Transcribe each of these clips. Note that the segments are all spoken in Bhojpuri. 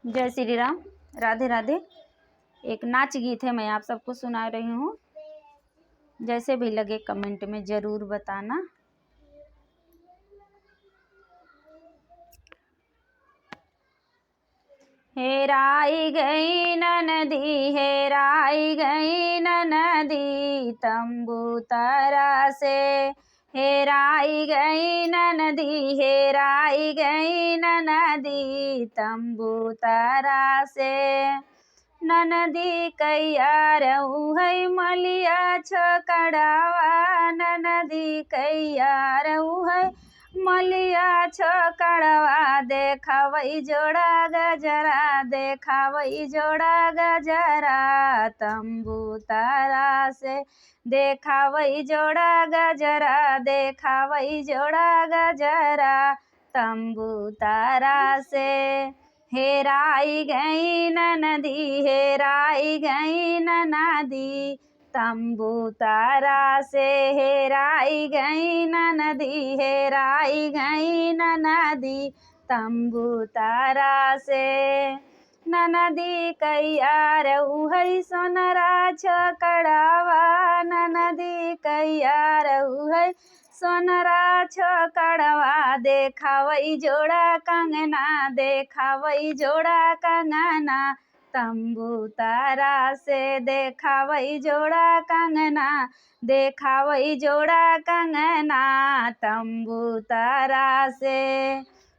जय श्री राम। राधे राधे। एक नाच गीत है, मैं आप सबको सुना रही हूँ। जैसे भी लगे कमेंट में ज़रूर बताना। हेराई गई नदी, हेराई गई नदी, तंबू तारा से हेराई गई नदी, हेराई गई नदी, तंबू तारा से। नदी कैया रहू है मलिया छकड़ावा, नदी कैया रहू है मलिया छकड़वा, देखावई जोड़ा गजरा, देखावई जोड़ा गजरा, तंबू तारा से देखावई जोड़ा गजरा, देखावई जोड़ा गजरा, तंबू तारा से। हेराई गई नदी, हेराई गई नदी, तंबू तारा से हेराई गई नदी, हेराई गई नदी, तंबू तारा से। नदी कैया रहू है सोनरा छकड़ावा, नदी कैया रहू है सोनरा छकड़वा, देखावई जोड़ा कंगना, देखावई जोड़ा कंगना, तंबू तारा से देखावई जोड़ा कंगना, देखावई जोड़ा कंगना, तंबू तारा से।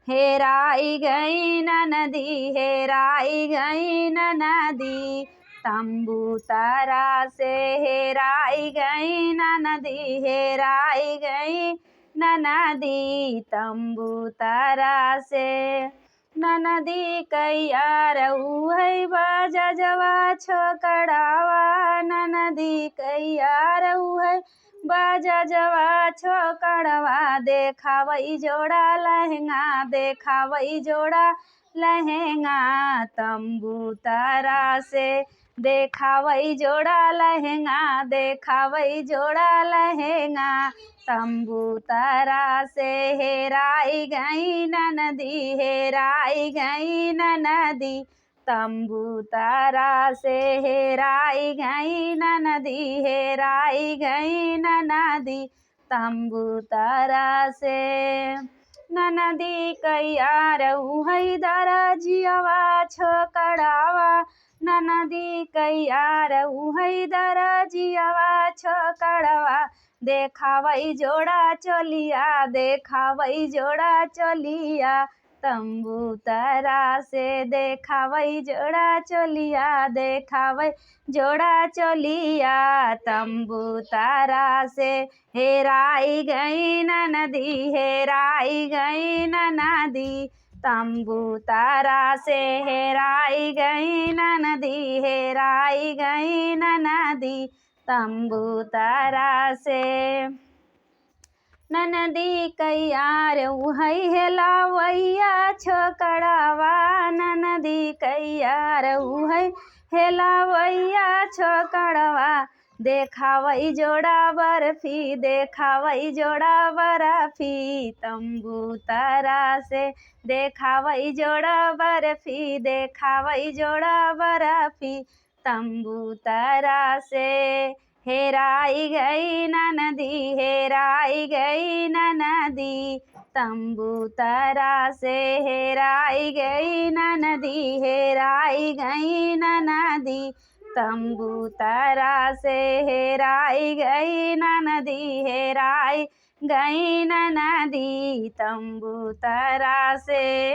हेराई गई नदी, हेराई गई नदी, तंबू तारा से हेराई गई नदी, हेराई गई नदी, तंबू तारा से। नदी कैया रहू है बाजा जवा छकड़ावा, नदी कैया रहू है बाजा जवा छकड़वा, देखावई जोड़ा लहंगा, देखावई जोड़ा लहंगा, तंबू तारा से देखावई जोड़ा लहंगा, देखावई जोड़ा लहंगा, तंबू तारा से। हेराई गई नदी, हेराई गई नदी, तंबू तारा से हेराई गई नदी, हेराई गई नदी, तंबू तारा से। नदी कैया रहू है दरजियावा छकड़ावा, नदी कैया रहू है दरजियावा छकड़वा, देखावई जोड़ा चलिया, देखावई जोड़ा चलिया, तंबू तारा से देखावई जोड़ा चलिया, देखावई जोड़ा चलिया, तंबू तारा से। हेराई गई नदी, हेराई गई नदी, तंबू तारा से हेराई गई नदी, हेराई गई नदी, तंबू तारा से। नदी कैया रहू है हेलावैया छकड़ावा, नदी कैया रहू है हेलावैया छकड़वा, देखावई जोड़ा बर्फी, देखावई जोड़ा बर्फी, तंबू तारा से देखावई जोड़ा बर्फी, देखावई जोड़ा बर्फी, तंबू तारा से। हेराई गई नदी, हेराई गई नदी, तंबू तारा से हेराई गई नदी, हेराई गई नदी, तंबू तारा से हेराई गई नदी, हेराई गई नदी, तंबू तारा से।